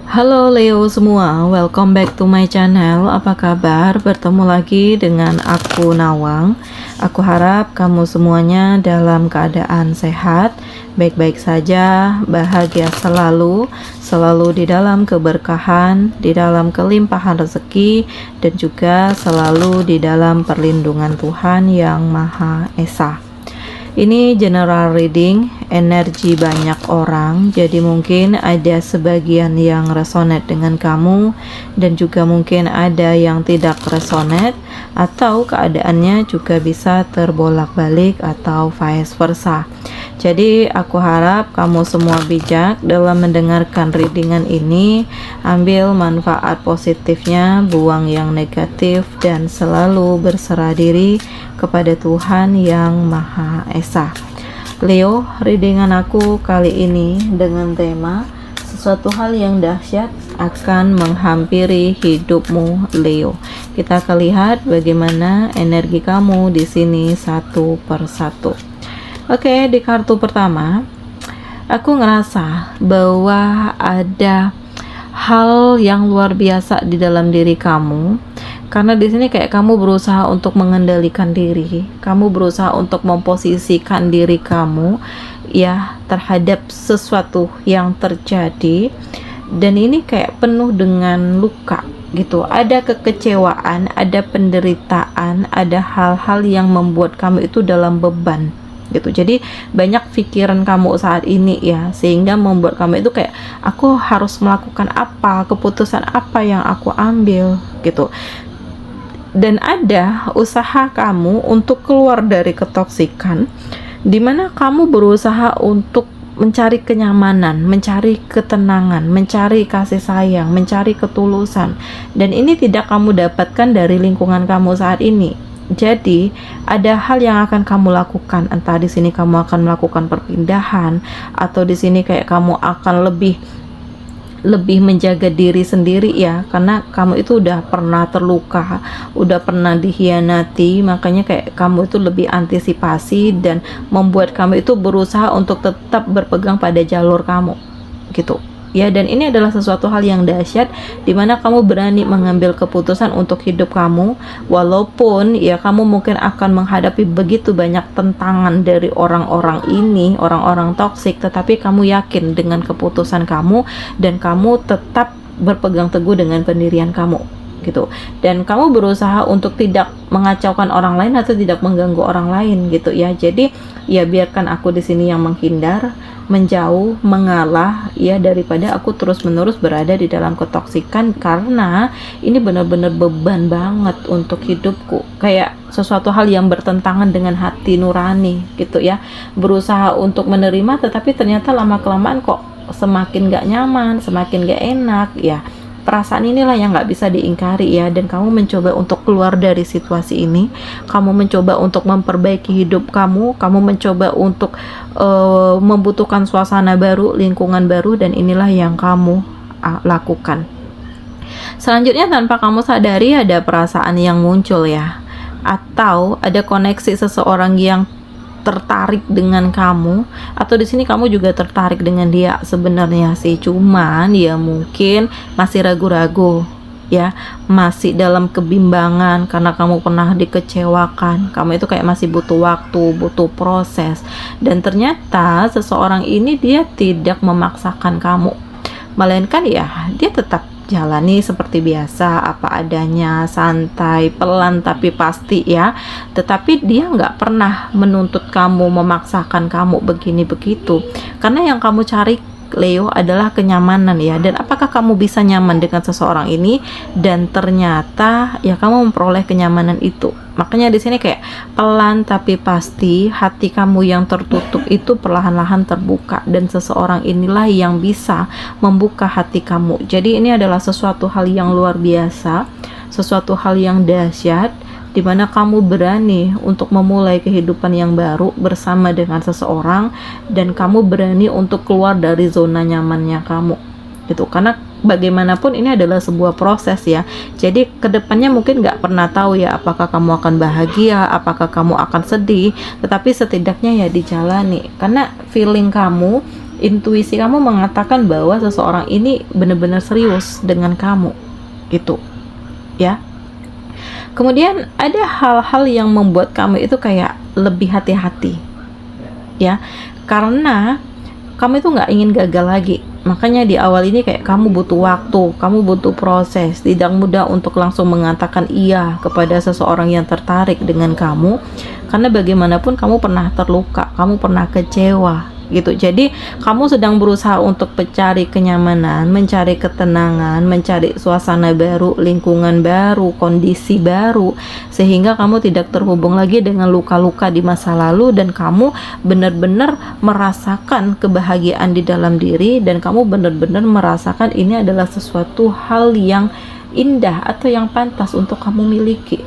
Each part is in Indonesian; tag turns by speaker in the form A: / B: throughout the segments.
A: Halo Leo semua, welcome back to my channel. Apa kabar? Bertemu lagi dengan aku Nawang. Aku harap kamu semuanya dalam keadaan sehat, baik-baik saja, bahagia selalu, selalu di dalam keberkahan, di dalam kelimpahan rezeki, dan juga selalu di dalam perlindungan Tuhan yang Maha Esa. Ini general reading, energi banyak orang, jadi mungkin ada sebagian yang resonate dengan kamu dan juga mungkin ada yang tidak resonate, atau keadaannya juga bisa terbolak-balik atau vice versa. Jadi aku harap kamu semua bijak dalam mendengarkan readingan ini, ambil manfaat positifnya, buang yang negatif, dan selalu berserah diri kepada Tuhan yang Maha Esa. Leo, readingan aku kali ini dengan tema sesuatu hal yang dahsyat akan menghampiri hidupmu, Leo. Kita akan lihat bagaimana energi kamu di sini satu persatu. Oke, di kartu pertama, aku ngerasa bahwa ada hal yang luar biasa di dalam diri kamu. Karena di sini kayak kamu berusaha untuk mengendalikan diri, kamu berusaha untuk memposisikan diri kamu ya terhadap sesuatu yang terjadi, dan ini kayak penuh dengan luka gitu. Ada kekecewaan, ada penderitaan, ada hal-hal yang membuat kamu itu dalam beban gitu. Jadi banyak pikiran kamu saat ini ya, sehingga membuat kamu itu kayak aku harus melakukan apa, keputusan apa yang aku ambil gitu. Dan ada usaha kamu untuk keluar dari ketoksikan, dimana kamu berusaha untuk mencari kenyamanan, mencari ketenangan, mencari kasih sayang, mencari ketulusan, dan ini tidak kamu dapatkan dari lingkungan kamu saat ini. Jadi ada hal yang akan kamu lakukan, entah di sini kamu akan melakukan perpindahan, atau di sini kayak kamu akan lebih menjaga diri sendiri ya, karena kamu itu udah pernah terluka, udah pernah dikhianati, makanya kayak kamu itu lebih antisipasi dan membuat kamu itu berusaha untuk tetap berpegang pada jalur kamu gitu ya. Dan ini adalah sesuatu hal yang dahsyat, dimana kamu berani mengambil keputusan untuk hidup kamu, walaupun ya kamu mungkin akan menghadapi begitu banyak tentangan dari orang-orang ini, orang-orang toksik, tetapi kamu yakin dengan keputusan kamu dan kamu tetap berpegang teguh dengan pendirian kamu gitu. Dan kamu berusaha untuk tidak mengacaukan orang lain atau tidak mengganggu orang lain gitu ya. Jadi ya biarkan aku di sini yang menghindar, menjauh, mengalah ya, daripada aku terus-menerus berada di dalam ketoksikan, karena ini benar-benar beban banget untuk hidupku, kayak sesuatu hal yang bertentangan dengan hati nurani gitu ya. Berusaha untuk menerima, tetapi ternyata lama-kelamaan kok semakin gak nyaman, semakin gak enak ya. Perasaan inilah yang gak bisa diingkari ya, dan kamu mencoba untuk keluar dari situasi ini, kamu mencoba untuk memperbaiki hidup kamu, kamu mencoba untuk membutuhkan suasana baru, lingkungan baru, dan inilah yang kamu lakukan. Selanjutnya, tanpa kamu sadari ada perasaan yang muncul ya, atau ada koneksi seseorang yang tertarik dengan kamu, atau di sini kamu juga tertarik dengan dia sebenarnya sih, cuman ya mungkin masih ragu-ragu ya, masih dalam kebimbangan karena kamu pernah dikecewakan. Kamu itu kayak masih butuh waktu, butuh proses, dan ternyata seseorang ini dia tidak memaksakan kamu, melainkan ya dia tetap jalani seperti biasa, apa adanya, santai, pelan tapi pasti ya. Tetapi dia nggak pernah menuntut kamu, memaksakan kamu begini begitu, karena yang kamu cari, Leo, adalah kenyamanan ya. Dan apakah kamu bisa nyaman dengan seseorang ini? Dan ternyata ya kamu memperoleh kenyamanan itu. Makanya di sini kayak pelan tapi pasti, hati kamu yang tertutup itu perlahan-lahan terbuka, dan seseorang inilah yang bisa membuka hati kamu. Jadi ini adalah sesuatu hal yang luar biasa, sesuatu hal yang dahsyat, dimana kamu berani untuk memulai kehidupan yang baru bersama dengan seseorang, dan kamu berani untuk keluar dari zona nyamannya kamu gitu. Karena bagaimanapun ini adalah sebuah proses ya. Jadi kedepannya mungkin nggak pernah tahu ya, apakah kamu akan bahagia, apakah kamu akan sedih, tetapi setidaknya ya dijalani, karena feeling kamu Intuisi kamu mengatakan bahwa seseorang ini benar-benar serius dengan kamu, gitu ya. Kemudian ada hal-hal yang membuat kamu itu kayak lebih hati-hati ya, karena kamu itu nggak ingin gagal lagi. Makanya di awal ini kayak kamu butuh waktu, kamu butuh proses, tidak mudah untuk langsung mengatakan iya kepada seseorang yang tertarik dengan kamu, karena bagaimanapun kamu pernah terluka, kamu pernah kecewa gitu. Jadi kamu sedang berusaha untuk mencari kenyamanan, mencari ketenangan, mencari suasana baru, lingkungan baru, kondisi baru, sehingga kamu tidak terhubung lagi dengan luka-luka di masa lalu, dan kamu benar-benar merasakan kebahagiaan di dalam diri, dan kamu benar-benar merasakan ini adalah sesuatu hal yang indah atau yang pantas untuk kamu miliki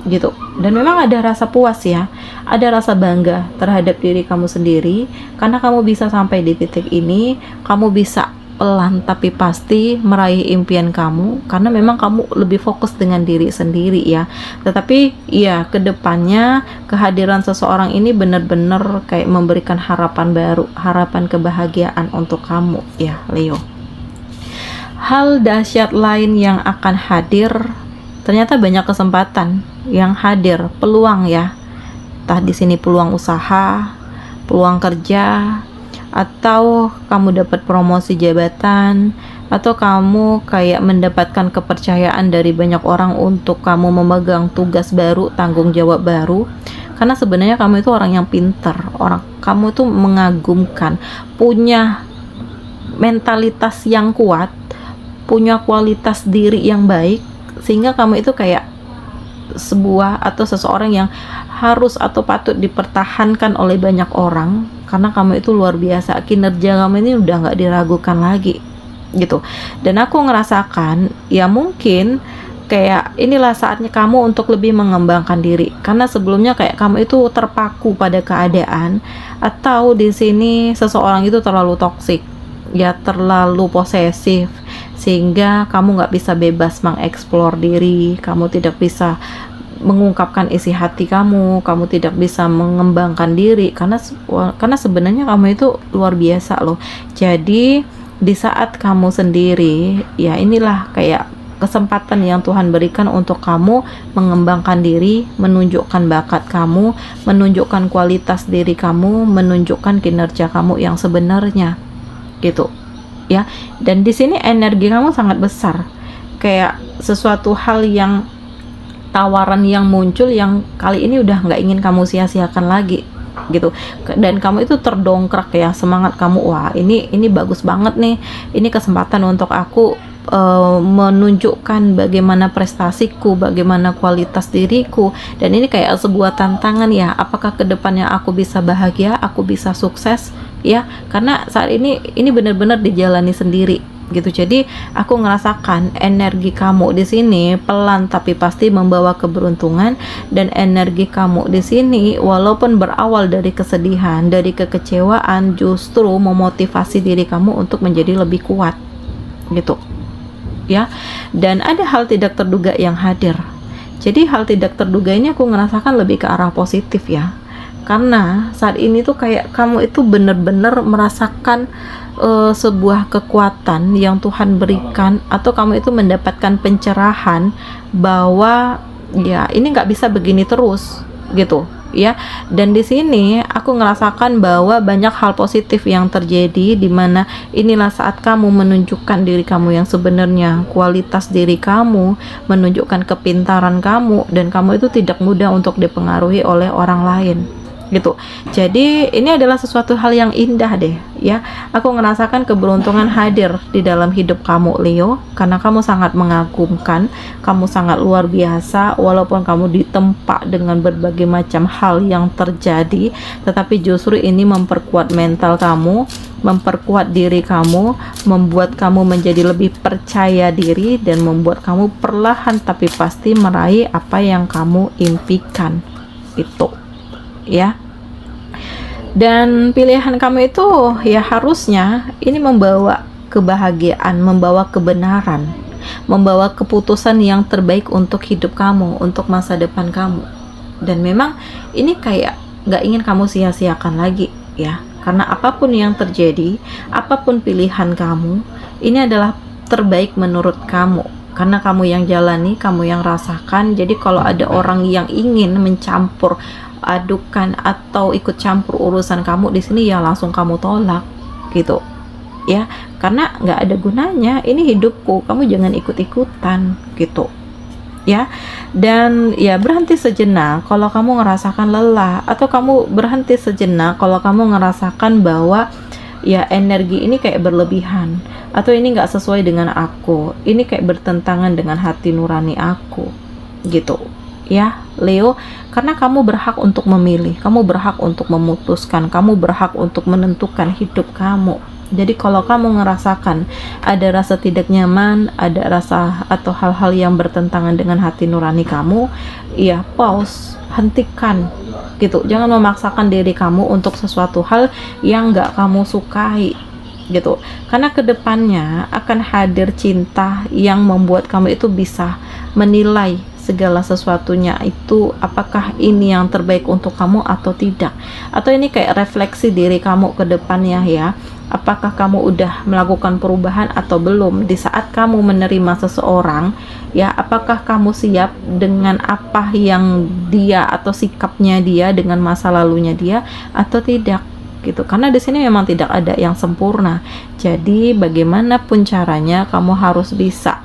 A: gitu. Dan memang ada rasa puas ya, ada rasa bangga terhadap diri kamu sendiri karena kamu bisa sampai di titik ini, kamu bisa pelan tapi pasti meraih impian kamu karena memang kamu lebih fokus dengan diri sendiri ya. Tetapi ya kedepannya kehadiran seseorang ini benar-benar kayak memberikan harapan baru, harapan kebahagiaan untuk kamu ya Leo. Hal dahsyat lain yang akan hadir, ternyata banyak kesempatan yang hadir, peluang ya. Entah di sini peluang usaha, peluang kerja, atau kamu dapat promosi jabatan, atau kamu kayak mendapatkan kepercayaan dari banyak orang untuk kamu memegang tugas baru, tanggung jawab baru. Karena sebenarnya kamu itu orang yang pintar, kamu itu mengagumkan, punya mentalitas yang kuat, punya kualitas diri yang baik, sehingga kamu itu kayak sebuah atau seseorang yang harus atau patut dipertahankan oleh banyak orang karena kamu itu luar biasa, kinerja kamu ini udah nggak diragukan lagi gitu. Dan aku ngerasakan ya mungkin kayak inilah saatnya kamu untuk lebih mengembangkan diri, karena sebelumnya kayak kamu itu terpaku pada keadaan, atau di sini seseorang itu terlalu toksik ya, terlalu posesif, sehingga kamu nggak bisa bebas mengeksplor diri, kamu tidak bisa mengungkapkan isi hati kamu tidak bisa mengembangkan diri karena sebenarnya kamu itu luar biasa loh. Jadi di saat kamu sendiri ya, inilah kayak kesempatan yang Tuhan berikan untuk kamu mengembangkan diri, menunjukkan bakat kamu, menunjukkan kualitas diri kamu, menunjukkan kinerja kamu yang sebenarnya gitu ya. Dan di sini energi kamu sangat besar, kayak sesuatu hal yang tawaran yang muncul yang kali ini udah nggak ingin kamu sia-siakan lagi gitu. Dan kamu itu terdongkrak ya, semangat kamu, wah ini bagus banget nih, ini kesempatan untuk aku menunjukkan bagaimana prestasiku, bagaimana kualitas diriku. Dan ini kayak sebuah tantangan ya, apakah kedepannya aku bisa bahagia, aku bisa sukses ya, karena saat ini benar-benar dijalani sendiri gitu. Jadi aku ngerasakan energi kamu di sini pelan tapi pasti membawa keberuntungan, dan energi kamu di sini walaupun berawal dari kesedihan, dari kekecewaan, justru memotivasi diri kamu untuk menjadi lebih kuat gitu ya. Dan ada hal tidak terduga yang hadir. Jadi hal tidak terduga ini aku ngerasakan lebih ke arah positif ya, karena saat ini tuh kayak kamu itu benar-benar merasakan sebuah kekuatan yang Tuhan berikan, atau kamu itu mendapatkan pencerahan bahwa ya ini nggak bisa begini terus gitu ya. Dan di sini aku ngerasakan bahwa banyak hal positif yang terjadi, di mana inilah saat kamu menunjukkan diri kamu yang sebenarnya, kualitas diri kamu, menunjukkan kepintaran kamu, dan kamu itu tidak mudah untuk dipengaruhi oleh orang lain gitu. Jadi ini adalah sesuatu hal yang indah deh ya. Aku ngerasakan keberuntungan hadir di dalam hidup kamu Leo, karena kamu sangat mengagumkan, kamu sangat luar biasa. Walaupun kamu ditempa dengan berbagai macam hal yang terjadi, tetapi justru ini memperkuat mental kamu, memperkuat diri kamu, membuat kamu menjadi lebih percaya diri, dan membuat kamu perlahan tapi pasti meraih apa yang kamu impikan itu ya. Dan pilihan kamu itu ya harusnya ini membawa kebahagiaan, membawa kebenaran, membawa keputusan yang terbaik untuk hidup kamu, untuk masa depan kamu. Dan memang ini kayak gak ingin kamu sia-siakan lagi ya, Karena apapun yang terjadi, apapun pilihan kamu, ini adalah terbaik menurut kamu. Karena kamu yang jalani, kamu yang rasakan. Jadi kalau ada orang yang ingin mencampur adukan atau ikut campur urusan kamu di sini, ya langsung kamu tolak gitu ya, karena nggak ada gunanya, ini hidupku, kamu jangan ikut-ikutan gitu ya. Dan ya berhenti sejenak kalau kamu ngerasakan lelah, atau kamu berhenti sejenak kalau kamu ngerasakan bahwa ya energi ini kayak berlebihan, atau ini nggak sesuai dengan aku, ini kayak bertentangan dengan hati nurani aku gitu ya Leo. Karena kamu berhak untuk memilih, kamu berhak untuk memutuskan, kamu berhak untuk menentukan hidup kamu. Jadi kalau kamu ngerasakan ada rasa tidak nyaman, ada rasa atau hal-hal yang bertentangan dengan hati nurani kamu, ya pause, hentikan gitu. Jangan memaksakan diri kamu untuk sesuatu hal yang gak kamu sukai gitu. Karena kedepannya akan hadir cinta yang membuat kamu itu bisa menilai segala sesuatunya itu, apakah ini yang terbaik untuk kamu atau tidak, atau ini kayak refleksi diri kamu ke depannya ya, apakah kamu udah melakukan perubahan atau belum. Di saat kamu menerima seseorang ya, apakah kamu siap dengan apa yang dia atau sikapnya dia dengan masa lalunya dia atau tidak gitu. Karena di sini memang tidak ada yang sempurna, jadi bagaimanapun caranya kamu harus bisa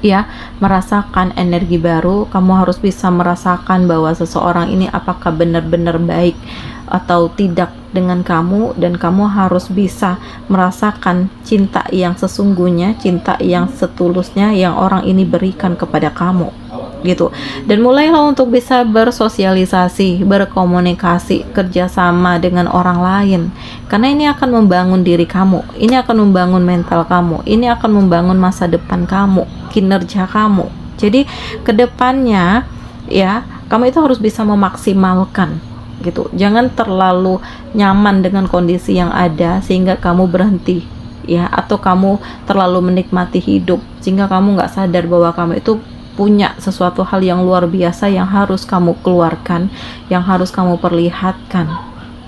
A: ya merasakan energi baru. Kamu harus bisa merasakan bahwa seseorang ini apakah benar-benar baik atau tidak dengan kamu, dan kamu harus bisa merasakan cinta yang sesungguhnya, cinta yang setulusnya yang orang ini berikan kepada kamu gitu. Dan mulailah untuk bisa bersosialisasi, berkomunikasi, kerjasama dengan orang lain, karena ini akan membangun diri kamu, ini akan membangun mental kamu, ini akan membangun masa depan kamu, kinerja kamu. Jadi kedepannya ya kamu itu harus bisa memaksimalkan gitu. Jangan terlalu nyaman dengan kondisi yang ada sehingga kamu berhenti ya, atau kamu terlalu menikmati hidup sehingga kamu nggak sadar bahwa kamu itu punya sesuatu hal yang luar biasa yang harus kamu keluarkan, yang harus kamu perlihatkan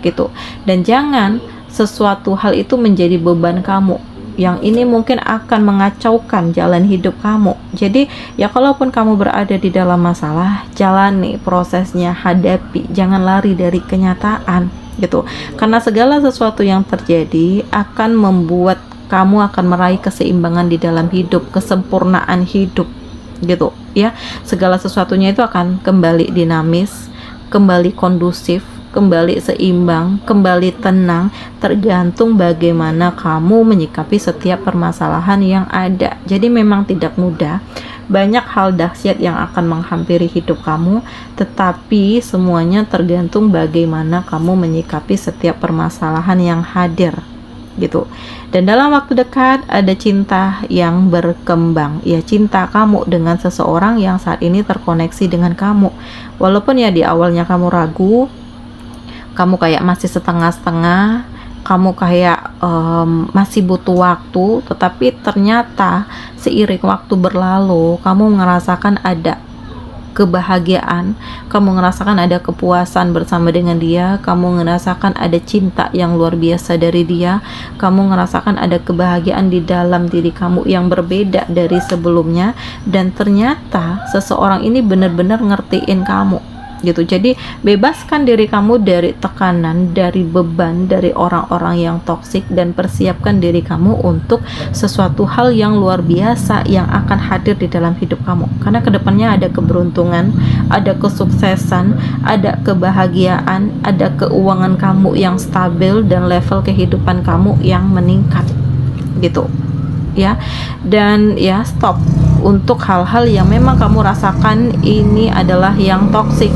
A: gitu. Dan jangan sesuatu hal itu menjadi beban kamu, yang ini mungkin akan mengacaukan jalan hidup kamu. Jadi ya kalaupun kamu berada di dalam masalah, jalani prosesnya, hadapi, jangan lari dari kenyataan gitu. Karena segala sesuatu yang terjadi akan membuat kamu akan meraih keseimbangan di dalam hidup, kesempurnaan hidup gitu ya. Segala sesuatunya itu akan kembali dinamis, kembali kondusif, kembali seimbang, kembali tenang, tergantung bagaimana kamu menyikapi setiap permasalahan yang ada. Jadi memang tidak mudah, banyak hal dahsyat yang akan menghampiri hidup kamu, tetapi semuanya tergantung bagaimana kamu menyikapi setiap permasalahan yang hadir gitu. Dan dalam waktu dekat ada cinta yang berkembang, ya cinta kamu dengan seseorang yang saat ini terkoneksi dengan kamu. Walaupun ya di awalnya kamu ragu, kamu kayak masih setengah-setengah, kamu kayak masih butuh waktu, tetapi ternyata seiring waktu berlalu kamu merasakan ada kebahagiaan, kamu merasakan ada kepuasan bersama dengan dia, kamu merasakan ada cinta yang luar biasa dari dia, kamu merasakan ada kebahagiaan di dalam diri kamu yang berbeda dari sebelumnya, dan ternyata seseorang ini benar-benar ngertiin kamu gitu. Jadi bebaskan diri kamu dari tekanan, dari beban, dari orang-orang yang toksik, dan persiapkan diri kamu untuk sesuatu hal yang luar biasa yang akan hadir di dalam hidup kamu. Karena kedepannya ada keberuntungan, ada kesuksesan, ada kebahagiaan, ada keuangan kamu yang stabil, dan level kehidupan kamu yang meningkat gitu ya. Dan ya stop untuk hal-hal yang memang kamu rasakan ini adalah yang toksik.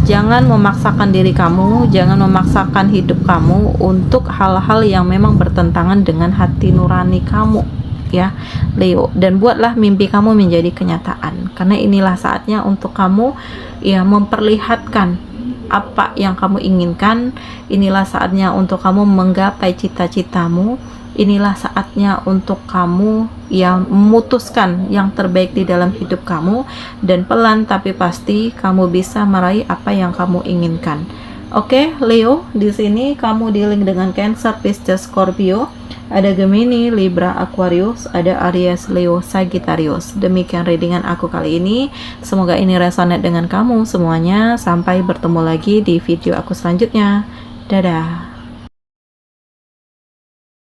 A: Jangan memaksakan diri kamu, jangan memaksakan hidup kamu untuk hal-hal yang memang bertentangan dengan hati nurani kamu ya Leo. Dan buatlah mimpi kamu menjadi kenyataan, karena inilah saatnya untuk kamu ya memperlihatkan apa yang kamu inginkan. Inilah saatnya untuk kamu menggapai cita-citamu. Inilah saatnya untuk kamu yang memutuskan yang terbaik di dalam hidup kamu, dan pelan tapi pasti kamu bisa meraih apa yang kamu inginkan. Oke, Leo, di sini kamu dealing dengan Cancer, Pisces, Scorpio, ada Gemini, Libra, Aquarius, ada Aries, Leo, Sagittarius. Demikian readingan aku kali ini. Semoga ini resonate dengan kamu semuanya. Sampai bertemu lagi di video aku selanjutnya. Dadah.